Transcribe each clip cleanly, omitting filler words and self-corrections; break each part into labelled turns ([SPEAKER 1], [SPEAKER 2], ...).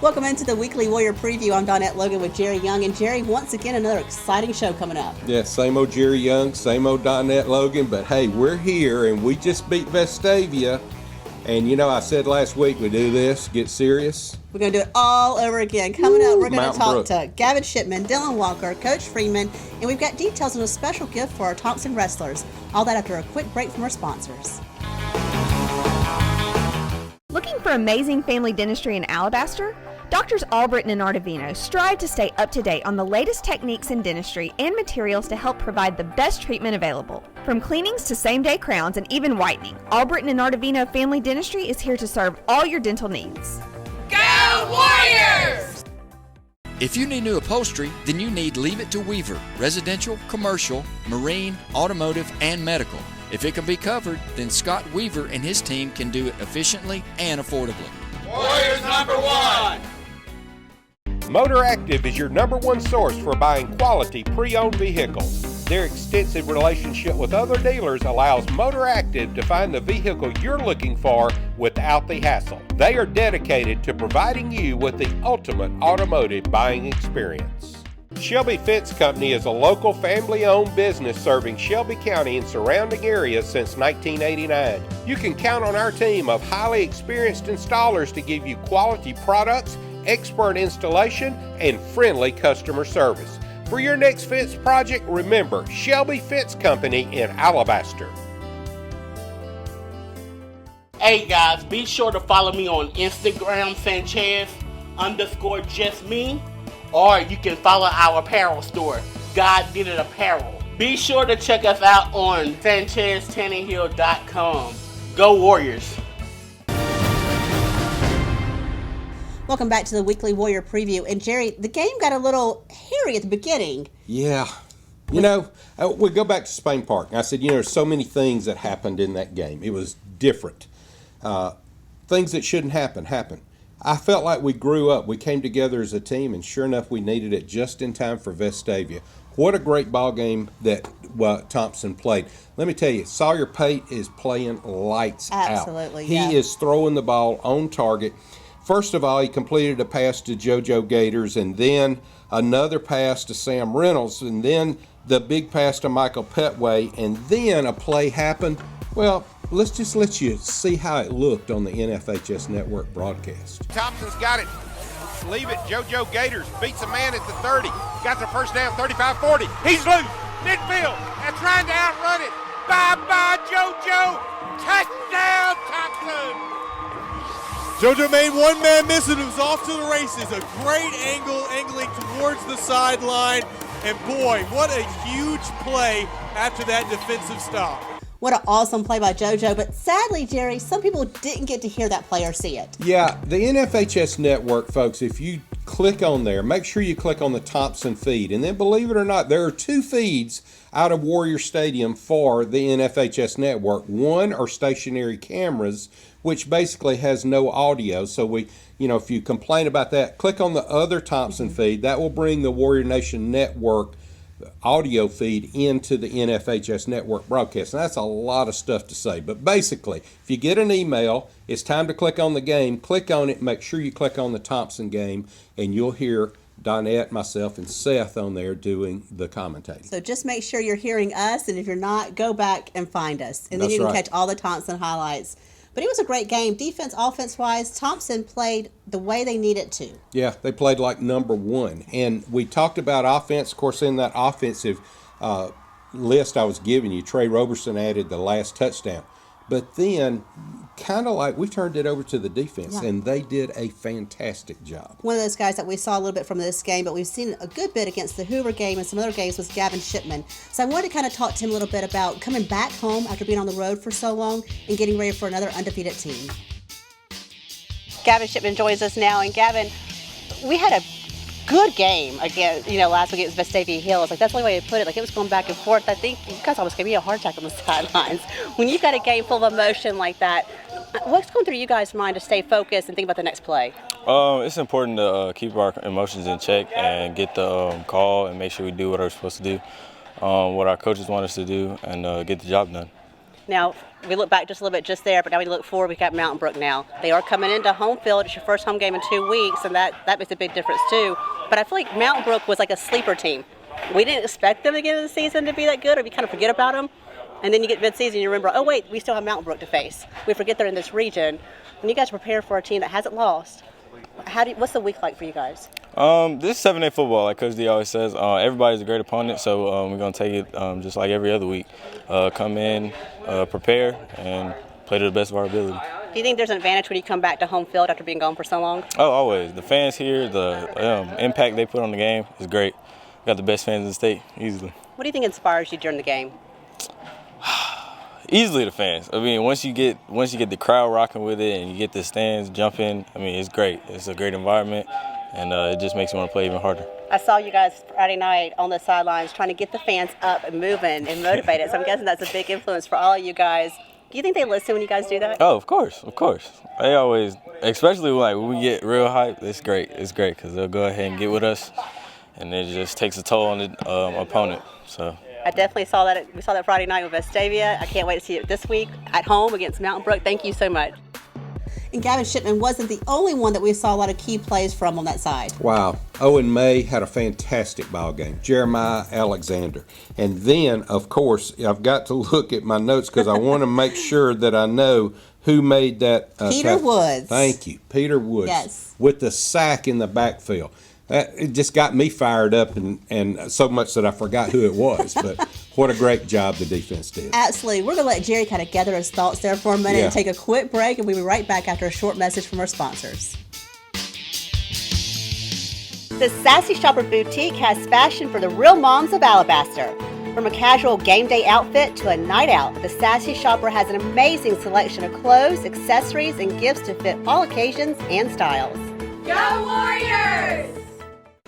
[SPEAKER 1] Welcome into the Weekly Warrior Preview. I'm Donette Logan with Jerry Young. And Jerry, once again, another exciting show coming up.
[SPEAKER 2] Yeah, same old Jerry Young, same old Donette Logan. But hey, we're here and we just beat Vestavia. And you know, I said last week we do this, get serious.
[SPEAKER 1] We're going to do it all over again. Coming up, we're going to talk
[SPEAKER 2] Brook.
[SPEAKER 1] to Gavin Shipman, Dylan Walker, Coach Freeman, and we've got details on a special gift for our Thompson wrestlers. All that after a quick break from our sponsors.
[SPEAKER 3] Looking for amazing family dentistry in Alabaster? Doctors Albritton and Artavino strive to stay up to date on the latest techniques in dentistry and materials to help provide the best treatment available. From cleanings to same-day crowns and even whitening, Albritton and Artavino Family Dentistry is here to serve all your dental needs.
[SPEAKER 4] Go Warriors!
[SPEAKER 5] If you need new upholstery, then you need Leave It to Weaver, residential, commercial, marine, automotive, and medical. If it can be covered, then Scott Weaver and his team can do it efficiently and affordably.
[SPEAKER 4] Warriors number one!
[SPEAKER 2] Motor Active is your number one source for buying quality pre-owned vehicles. Their extensive relationship with other dealers allows Motor Active to find the vehicle you're looking for without the hassle. They are dedicated to providing you with the ultimate automotive buying experience. Shelby Fence Company is a local family-owned business serving Shelby County and surrounding areas since 1989. You can count on our team of highly experienced installers to give you quality products, expert installation, and friendly customer service. For your next fence project, remember Shelby Fence Company in Alabaster.
[SPEAKER 6] Hey guys, be sure to follow me on Instagram, Sanchez_justme, or you can follow our apparel store, God Did It Apparel. Be sure to check us out on SanchezTanninghill.com. Go Warriors!
[SPEAKER 1] Welcome back to the Weekly Warrior Preview. And Jerry, the game got a little hairy at the beginning.
[SPEAKER 2] Yeah. You know, we go back to Spain Park. And I said, there's so many things that happened in that game. It was different. Things that shouldn't happen, happened. I felt like we grew up. We came together as a team, and sure enough, we needed it just in time for Vestavia. What a great ball game that Thompson played. Let me tell you, Sawyer Pate is playing lights out.
[SPEAKER 1] Absolutely,
[SPEAKER 2] He is throwing the ball on target. First of all, he completed a pass to JoJo Gators, and then another pass to Sam Reynolds, and then the big pass to Michael Petway, and then a play happened. Well, let's just let you see how it looked on the NFHS Network broadcast.
[SPEAKER 7] Thompson's got it. Leave it. JoJo Gators beats a man at the 30. Got the first down, 35-40. He's loose. Midfield. They're trying to outrun it. Bye-bye, JoJo. Touchdown, Thompson.
[SPEAKER 8] JoJo made one man miss and it was off to the races. A great angle, angling towards the sideline. And boy, what a huge play after that defensive stop.
[SPEAKER 1] What an awesome play by JoJo. But sadly, Jerry, some people didn't get to hear that play or see it.
[SPEAKER 2] Yeah, the NFHS Network, folks, if you click on there, make sure you click on the Thompson feed. And then believe it or not, there are two feeds out of Warrior Stadium for the NFHS Network. One are stationary cameras, which basically has no audio. So if you complain about that, click on the other Thompson feed. That will bring the Warrior Nation Network audio feed into the NFHS Network broadcast. And that's a lot of stuff to say. But basically, if you get an email, it's time to click on the game. Click on it. Make sure you click on the Thompson game, and you'll hear Donette, myself, and Seth on there doing the commentating.
[SPEAKER 1] So just make sure you're hearing us, and if you're not, go back and find us. And then
[SPEAKER 2] That's
[SPEAKER 1] you can
[SPEAKER 2] right.
[SPEAKER 1] catch all the Thompson highlights. But it was a great game. Defense, offense-wise, Thompson played the way they needed to.
[SPEAKER 2] Yeah, they played like number one. And we talked about offense. Of course, in that offensive list I was giving you, Trey Roberson added the last touchdown. But then, kind of like we turned it over to the defense, and they did a fantastic job.
[SPEAKER 1] One of those guys that we saw a little bit from this game, but we've seen a good bit against the Hoover game and some other games, was Gavin Shipman. So I wanted to kind of talk to him a little bit about coming back home after being on the road for so long and getting ready for another undefeated team. Gavin Shipman joins us now. And Gavin, we had a good game again, last week it was Vestavia Hill. It's like, that's the only way to put it. Like, it was going back and forth. I think you guys almost gave me a heart attack on the sidelines. When you've got a game full of emotion like that, what's going through you guys' mind to stay focused and think about the next play?
[SPEAKER 9] It's important to keep our emotions in check and get the call and make sure we do what we're supposed to do, what our coaches want us to do, and get the job done.
[SPEAKER 1] Now, we look back just a little bit just there, but now we look forward, we've got Mountain Brook now. They are coming into home field. It's your first home game in 2 weeks, and that makes a big difference too. But I feel like Mountain Brook was like a sleeper team. We didn't expect them to get into the season to be that good, or we kind of forget about them. And then you get mid-season and you remember, oh wait, we still have Mountain Brook to face. We forget they're in this region. And you guys prepare for a team that hasn't lost. What's the week like for you guys?
[SPEAKER 9] This is 7A football, like Coach D always says. Everybody's a great opponent, so we're going to take it just like every other week. Come in, prepare, and play to the best of our ability.
[SPEAKER 1] Do you think there's an advantage when you come back to home field after being gone for so long?
[SPEAKER 9] Oh, always. The fans here, the impact they put on the game is great. We got the best fans in the state, easily.
[SPEAKER 1] What do you think inspires you during the game?
[SPEAKER 9] Easily the fans. I mean, once you get the crowd rocking with it and you get the stands jumping, I mean, it's great. It's a great environment, and it just makes you want to play even harder.
[SPEAKER 1] I saw you guys Friday night on the sidelines trying to get the fans up and moving and motivated, so I'm guessing that's a big influence for all of you guys. Do you think they listen when you guys do that?
[SPEAKER 9] Oh, of course. They always, especially when we get real hype, it's great. It's great because they'll go ahead and get with us, and it just takes a toll on the opponent. So.
[SPEAKER 1] I definitely saw that. We saw that Friday night with Vestavia. I can't wait to see it this week at home against Mountain Brook. Thank you so much. And Gavin Shipman wasn't the only one that we saw a lot of key plays from on that side.
[SPEAKER 10] Wow. Owen May had a fantastic ball game. Jeremiah Alexander. And then, of course, I've got to look at my notes because I want to make sure that I know who made that.
[SPEAKER 1] Peter Woods.
[SPEAKER 10] Thank you. Peter Woods.
[SPEAKER 1] Yes.
[SPEAKER 10] With the sack in the backfield. It just got me fired up and so much that I forgot who it was. But what a great job the defense did.
[SPEAKER 1] Absolutely. We're going to let Jerry kind of gather his thoughts there for a minute and take a quick break, and we'll be right back after a short message from our sponsors. The Sassy Shopper Boutique has fashion for the real moms of Alabaster. From a casual game day outfit to a night out, the Sassy Shopper has an amazing selection of clothes, accessories, and gifts to fit all occasions and styles.
[SPEAKER 4] Go Warriors!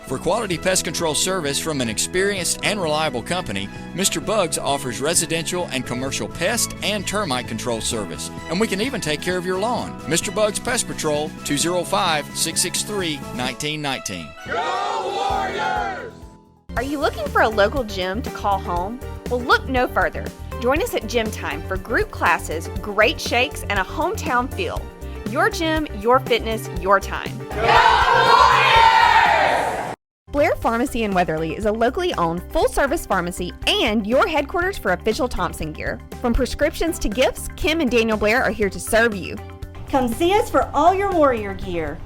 [SPEAKER 5] For quality pest control service from an experienced and reliable company, Mr. Bugs offers residential and commercial pest and termite control service. And we can even take care of your lawn. Mr. Bugs Pest Patrol, 205-663-1919.
[SPEAKER 4] Go Warriors!
[SPEAKER 3] Are you looking for a local gym to call home? Well, look no further. Join us at Gym Time for group classes, great shakes, and a hometown feel. Your gym, your fitness, your time.
[SPEAKER 4] Go Warriors!
[SPEAKER 3] Blair Pharmacy in Weatherly is a locally owned full-service pharmacy and your headquarters for official Thompson gear. From prescriptions to gifts, Kim and Daniel Blair are here to serve you.
[SPEAKER 11] Come see us for all your Warrior gear.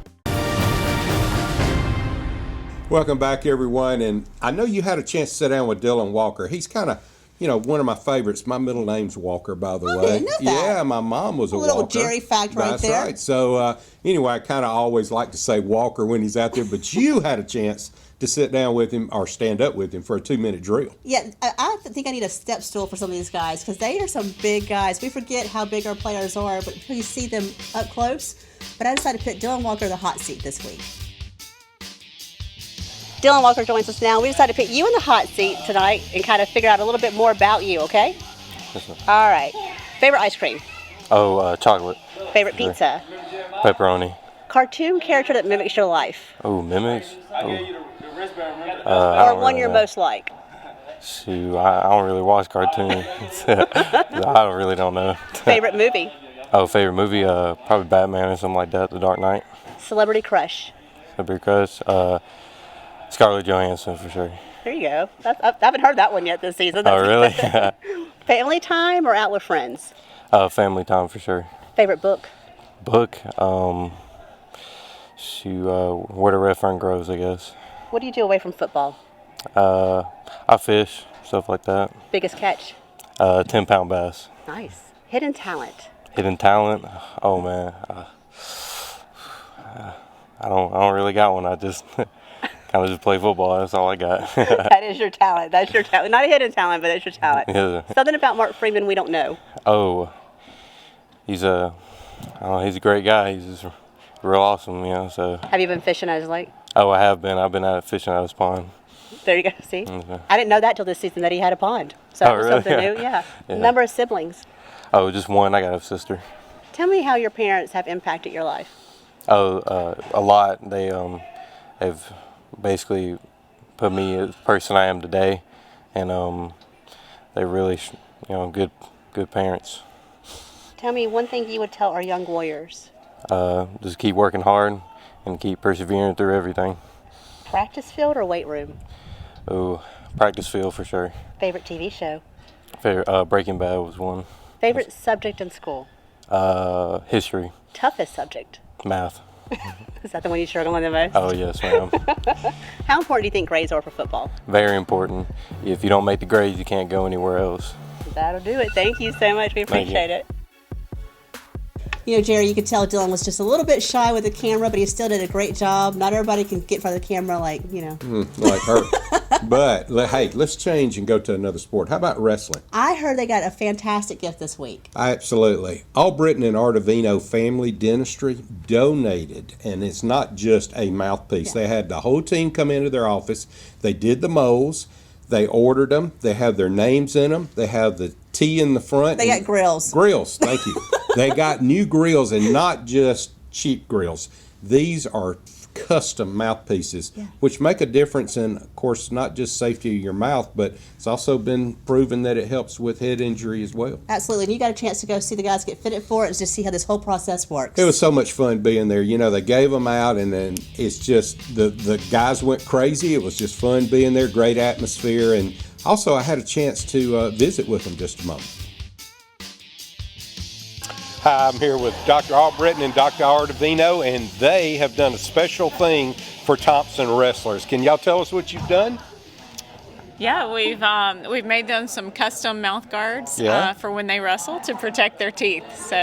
[SPEAKER 10] Welcome back, everyone. And I know you had a chance to sit down with Dylan Walker. He's kind of, one of my favorites. My middle name's Walker, by the way.
[SPEAKER 1] I didn't know that.
[SPEAKER 10] Yeah, my mom was a
[SPEAKER 1] little
[SPEAKER 10] Walker.
[SPEAKER 1] Jerry fact right
[SPEAKER 10] That's
[SPEAKER 1] there.
[SPEAKER 10] That's right. So anyway, I kind of always like to say Walker when he's out there, but you had a chance to sit down with him or stand up with him for a 2-minute drill.
[SPEAKER 1] Yeah, I think I need a step stool for some of these guys because they are some big guys. We forget how big our players are, but until you see them up close. But I decided to put Dylan Walker in the hot seat this week. Dylan Walker joins us now. We decided to put you in the hot seat tonight and kind of figure out a little bit more about you, okay? All right. Favorite ice cream?
[SPEAKER 9] Oh, chocolate.
[SPEAKER 1] Favorite pizza?
[SPEAKER 9] Pepperoni.
[SPEAKER 1] Cartoon character that mimics your life?
[SPEAKER 9] Oh, mimics?
[SPEAKER 1] Or one you're most like?
[SPEAKER 9] Shoot, I don't really watch cartoons. I really don't know.
[SPEAKER 1] Favorite movie?
[SPEAKER 9] Oh, favorite movie? Probably Batman or something like that, The Dark Knight.
[SPEAKER 1] Celebrity crush?
[SPEAKER 9] Celebrity crush? Scarlett Johansson for sure.
[SPEAKER 1] There you go. I haven't heard that one yet this season.
[SPEAKER 9] Oh, really?
[SPEAKER 1] Family time or out with friends?
[SPEAKER 9] Family time for sure.
[SPEAKER 1] Favorite book?
[SPEAKER 9] Book? Where the Red Fern Grows, I guess.
[SPEAKER 1] What do you do away from football?
[SPEAKER 9] I fish, stuff like that.
[SPEAKER 1] Biggest catch?
[SPEAKER 9] 10-pound bass.
[SPEAKER 1] Nice. Hidden talent?
[SPEAKER 9] Hidden talent? Oh man, I don't really got one. I just kind of just play football. That's all I got.
[SPEAKER 1] That is your talent. That's your talent. Not a hidden talent, but that's your talent.
[SPEAKER 9] Yeah.
[SPEAKER 1] Something about Mark Freeman we don't know.
[SPEAKER 9] Oh, he's a great guy. He's just real awesome, So.
[SPEAKER 1] Have you been fishing at his lake?
[SPEAKER 9] Oh, I have been. I've been out fishing at his pond.
[SPEAKER 1] There you go. See,
[SPEAKER 9] Okay.
[SPEAKER 1] I didn't know that till this season that he had a pond. So
[SPEAKER 9] Oh,
[SPEAKER 1] that was
[SPEAKER 9] really?
[SPEAKER 1] something new. Yeah.
[SPEAKER 9] Yeah.
[SPEAKER 1] Number of siblings.
[SPEAKER 9] Oh, just one. I got a sister.
[SPEAKER 1] Tell me how your parents have impacted your life.
[SPEAKER 9] Oh, a lot. They have basically put me as the person I am today, and they really, good good parents.
[SPEAKER 1] Tell me one thing you would tell our young warriors.
[SPEAKER 9] Just keep working hard and keep persevering through everything.
[SPEAKER 1] Practice field or weight room?
[SPEAKER 9] Oh, practice field for sure.
[SPEAKER 1] Favorite TV show?
[SPEAKER 9] Breaking Bad was one.
[SPEAKER 1] Favorite subject in school?
[SPEAKER 9] History.
[SPEAKER 1] Toughest subject?
[SPEAKER 9] Math.
[SPEAKER 1] Is that the one you struggle on the most?
[SPEAKER 9] Oh, yes, ma'am.
[SPEAKER 1] How important do you think grades are for football?
[SPEAKER 9] Very important. If you don't make the grades, you can't go anywhere else.
[SPEAKER 1] That'll do it. Thank you so much. We appreciate it. You know, Jerry, you could tell Dylan was just a little bit shy with the camera, but he still did a great job. Not everybody can get in front of the camera like, you know.
[SPEAKER 10] Like her. But, hey, let's change and go to another sport. How about wrestling?
[SPEAKER 1] I heard they got a fantastic gift this week.
[SPEAKER 10] Absolutely. Albritton and Artavino Family Dentistry donated, and it's not just a mouthpiece. Yeah. They had the whole team come into their office. They did the molds. They ordered them. They have their names in them. They have the T in the front.
[SPEAKER 1] They got grills.
[SPEAKER 10] Grills, thank you. They got new grills, and not just cheap grills. These are custom mouthpieces, which make a difference in, of course, not just safety of your mouth, but it's also been proven that it helps with head injury as well.
[SPEAKER 1] Absolutely. And you got a chance to go see the guys get fitted for it and just see how this whole process works.
[SPEAKER 10] It was so much fun being there. You know, they gave them out, and then it's just the guys went crazy. It was just fun being there, great atmosphere, and also I had a chance to visit with them just a moment.
[SPEAKER 2] Hi, I'm here with Dr. Albritton and Dr. Artavino, and they have done a special thing for Thompson wrestlers. Can y'all tell us what you've done?
[SPEAKER 12] Yeah, we've made them some custom mouth guards for when they wrestle to protect their teeth. So.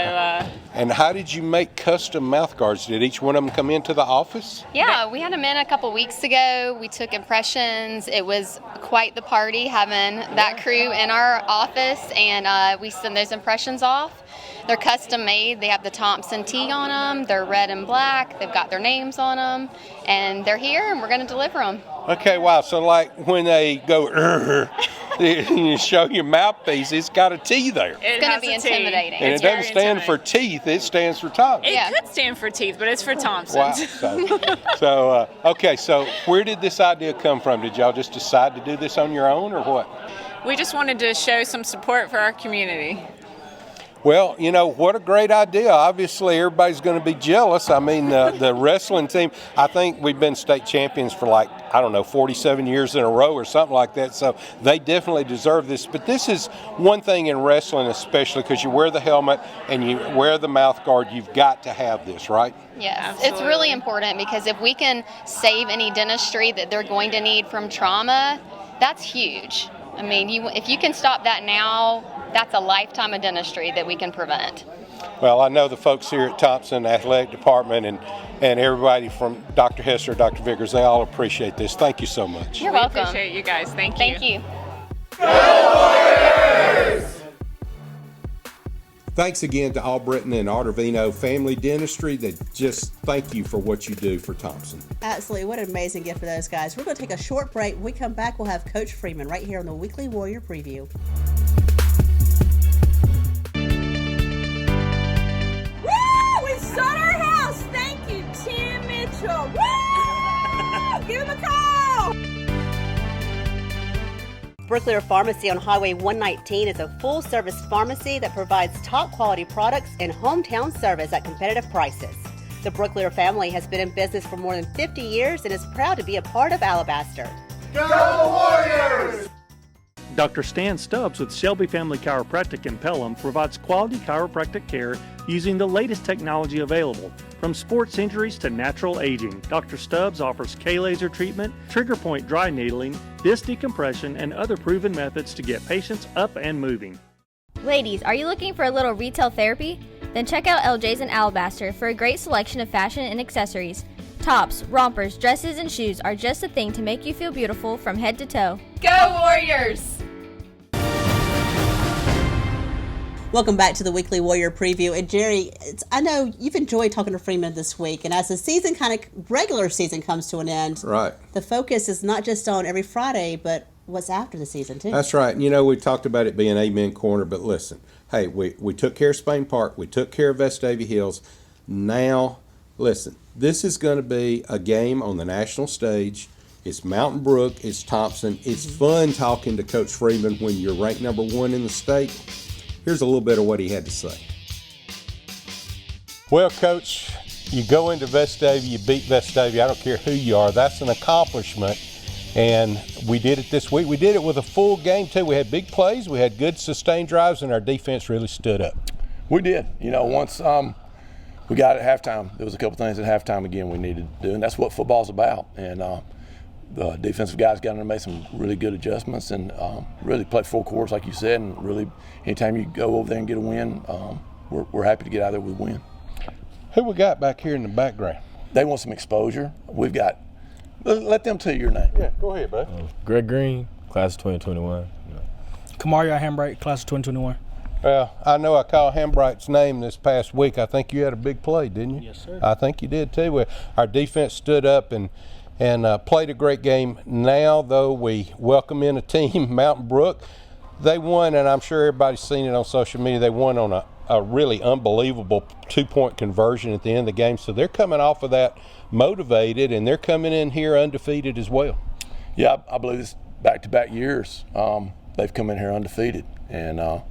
[SPEAKER 2] And how did you make custom mouth guards? Did each one of them come into the office?
[SPEAKER 13] Yeah, we had them in a couple weeks ago. We took impressions. It was quite the party having that crew in our office, and we send those impressions off. They're custom made. They have the Thompson T on them. They're red and black. They've got their names on them, and they're here, and we're going to deliver them.
[SPEAKER 2] Okay, wow. So like when they go, you show your mouthpiece, it's got a T there.
[SPEAKER 13] It's going to be intimidating.
[SPEAKER 2] And it doesn't stand for teeth, it stands for Thompson.
[SPEAKER 12] It could stand for teeth, but it's for Thompson.
[SPEAKER 2] Wow. Okay, so where did this idea come from? Did y'all just decide to do this on your own or what?
[SPEAKER 12] We just wanted to show some support for our community.
[SPEAKER 2] Well, you know, what a great idea. Obviously, everybody's going to be jealous. I mean, the wrestling team, I think we've been state champions for 47 years in a row or something like that. So they definitely deserve this. But this is one thing in wrestling, especially because you wear the helmet and you wear the mouth guard. You've got to have this, right?
[SPEAKER 13] Yes, absolutely. It's really important because if we can save any dentistry that they're going to need from trauma, that's huge. I mean, if you can stop that now, that's a lifetime of dentistry that we can prevent.
[SPEAKER 2] Well, I know the folks here at Thompson Athletic Department and everybody from Dr. Hester, Dr. Vickers, they all appreciate this. Thank you so much.
[SPEAKER 13] You're welcome.
[SPEAKER 12] We appreciate you guys. Thank you.
[SPEAKER 13] Thank you.
[SPEAKER 4] Go Warriors!
[SPEAKER 10] Thanks again to Albritton and Artavino Family Dentistry. Just thank you for what you do for Thompson.
[SPEAKER 1] Absolutely. What an amazing gift for those guys. We're going to take a short break. When we come back, we'll have Coach Freeman right here on the Weekly Warrior Preview.
[SPEAKER 4] Woo! We shut our house! Thank you, Tim Mitchell! Woo! Give him a call!
[SPEAKER 1] Brooklier Pharmacy on Highway 119 is a full-service pharmacy that provides top-quality products and hometown service at competitive prices. The Brooklier family has been in business for more than 50 years and is proud to be a part of Alabaster.
[SPEAKER 4] Go Warriors!
[SPEAKER 14] Dr. Stan Stubbs with Shelby Family Chiropractic in Pelham provides quality chiropractic care using the latest technology available. From sports injuries to natural aging, Dr. Stubbs offers K-laser treatment, trigger point dry needling, disc decompression, and other proven methods to get patients up and moving.
[SPEAKER 15] Ladies, are you looking for a little retail therapy? Then check out LJ's in Alabaster for a great selection of fashion and accessories. Tops, rompers, dresses, and shoes are just the thing to make you feel beautiful from head to toe.
[SPEAKER 4] Go Warriors!
[SPEAKER 1] Welcome back to the Weekly Warrior Preview. And Jerry, I know you've enjoyed talking to Freeman this week, and as the season regular season comes to an end,
[SPEAKER 10] right,
[SPEAKER 1] the focus is not just on every Friday, but what's after the season too.
[SPEAKER 10] That's right. You know, we talked about it being Amen Corner, but listen, hey, we took care of Spain Park, we took care of Vestavia Hills. Now, listen, this is going to be a game on the national stage. It's Mountain Brook, it's Thompson. It's fun talking to Coach Freeman when you're ranked number 1 in the state. Here's a little bit of what he had to say.
[SPEAKER 2] Well, Coach, you go into Vestavia, you beat Vestavia. I don't care who you are. That's an accomplishment. And we did it this week. We did it with a full game, too. We had big plays. We had good sustained drives, and our defense really stood up.
[SPEAKER 16] We did. You know, once we got it at halftime, there was a couple things at halftime, again, we needed to do, and that's what football's about. And the defensive guys got in and made some really good adjustments and really played full course, like you said, and really anytime you go over there and get a win, we're happy to get out there with a win.
[SPEAKER 2] Who we got back here in the background?
[SPEAKER 16] They want some exposure. We've got – let them tell you your name.
[SPEAKER 2] Yeah, go ahead, bud.
[SPEAKER 17] Greg Green, class of 2021.
[SPEAKER 18] Kamaria Hambright, class of 2021.
[SPEAKER 2] Well, I know I called Hambright's name this past week. I think you had a big play, didn't you?
[SPEAKER 18] Yes, sir.
[SPEAKER 2] I think you did, too. Our defense stood up and played a great game. Now, though, we welcome in a team, Mountain Brook. They won, and I'm sure everybody's seen it on social media. They won on a really unbelievable two-point conversion at the end of the game. So they're coming off of that motivated, and they're coming in here undefeated as well.
[SPEAKER 16] Yeah, I believe it's back-to-back years. They've come in here undefeated, and I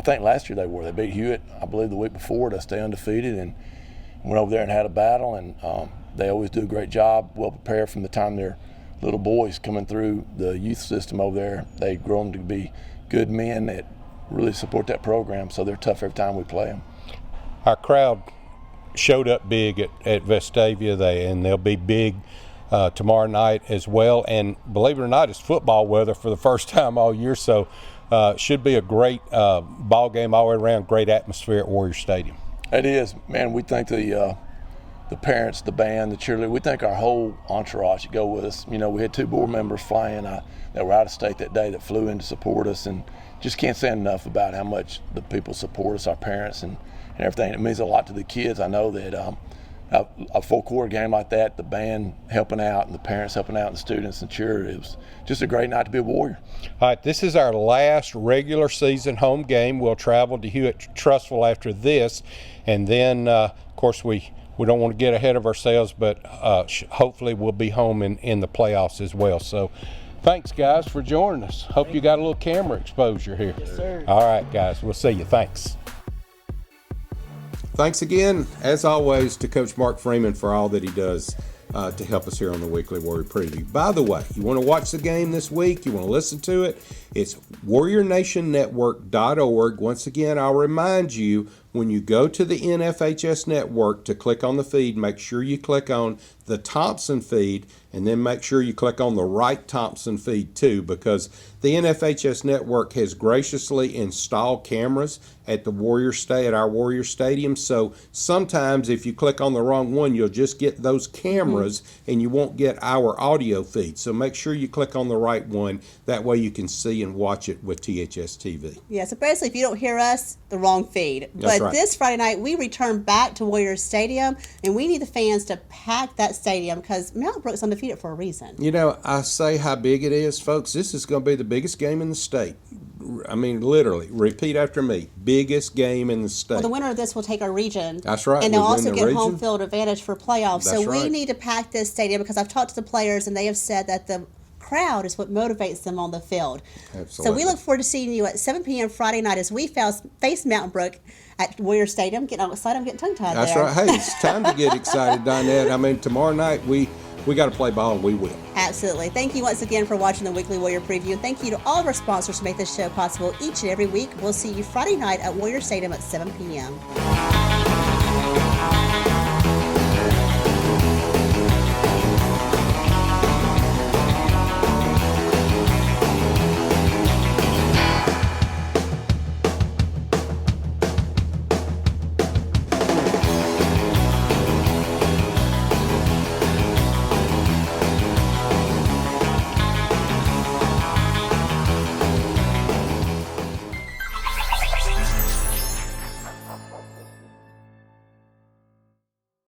[SPEAKER 16] think last year they beat Hewitt, I believe, the week before to stay undefeated, and went over there and had a battle, and they always do a great job, well prepared from the time they're little boys coming through the youth system over there. They grow them to be good men that really support that program, so they're tough every time we play them.
[SPEAKER 2] Our crowd showed up big at Vestavia, and they'll be big tomorrow night as well. And believe it or not, it's football weather for the first time all year, so should be a great ball game all the way around, great atmosphere at Warrior Stadium.
[SPEAKER 16] It is. Man, we think the parents, the band, the cheerleader, we think our whole entourage should go with us. You know, we had 2 board members flying that were out of state that day that flew in to support us, and just can't say enough about how much the people support us, our parents, and everything. It means a lot to the kids. I know that a full court game like that, the band helping out and the parents helping out and the students and cheer, it was just a great night to be a Warrior.
[SPEAKER 2] All right, this is our last regular season home game. We'll travel to Hewitt-Trussville after this, and then, of course, we don't want to get ahead of ourselves, but hopefully we'll be home in the playoffs as well. So thanks, guys, for joining us. Hope you got a little camera exposure here.
[SPEAKER 18] Yes, sir.
[SPEAKER 2] All right, guys, we'll see you. Thanks.
[SPEAKER 10] Thanks again, as always, to Coach Mark Freeman for all that he does to help us here on the Weekly Warrior Preview. By the way, you want to watch the game this week, you want to listen to it, it's warriornationnetwork.org. Once again, I'll remind you, when you go to the NFHS network to click on the feed, make sure you click on the Thompson feed, and then make sure you click on the right Thompson feed too, because the NFHS network has graciously installed cameras at our Warrior Stadium. So sometimes if you click on the wrong one, you'll just get those cameras and you won't get our audio feed. So make sure you click on the right one. That way you can see and watch it with THS TV.
[SPEAKER 1] Yeah, so basically if you don't hear us, the wrong feed.
[SPEAKER 10] That's
[SPEAKER 1] but
[SPEAKER 10] right.
[SPEAKER 1] This Friday night, we return back to Warrior Stadium, and we need the fans to pack that stadium because Mountain Brook's undefeated for a reason.
[SPEAKER 10] You know, I say how big it is, folks. This is going to be the biggest game in the state. I mean, literally, repeat after me, biggest game in the state.
[SPEAKER 1] Well, the winner of this will take our region.
[SPEAKER 10] That's right.
[SPEAKER 1] And they'll
[SPEAKER 10] We win
[SPEAKER 1] also
[SPEAKER 10] the
[SPEAKER 1] get
[SPEAKER 10] region.
[SPEAKER 1] home field advantage for playoffs.
[SPEAKER 10] That's
[SPEAKER 1] so we
[SPEAKER 10] right.
[SPEAKER 1] need to pack this stadium because I've talked to the players, and they have said that the crowd is what motivates them on the field.
[SPEAKER 10] Absolutely.
[SPEAKER 1] So we look forward to seeing you at 7 p.m. Friday night as we face Mountain Brook at Warrior Stadium. Getting all excited, I'm getting tongue-tied
[SPEAKER 10] That's
[SPEAKER 1] there.
[SPEAKER 10] right. Hey, it's time to get excited, Donette. I mean, tomorrow night we got to play ball, and we will.
[SPEAKER 1] Absolutely. Thank you once again for watching the Weekly Warrior Preview. And thank you to all of our sponsors who make this show possible each and every week. We'll see you Friday night at Warrior Stadium at 7 p.m.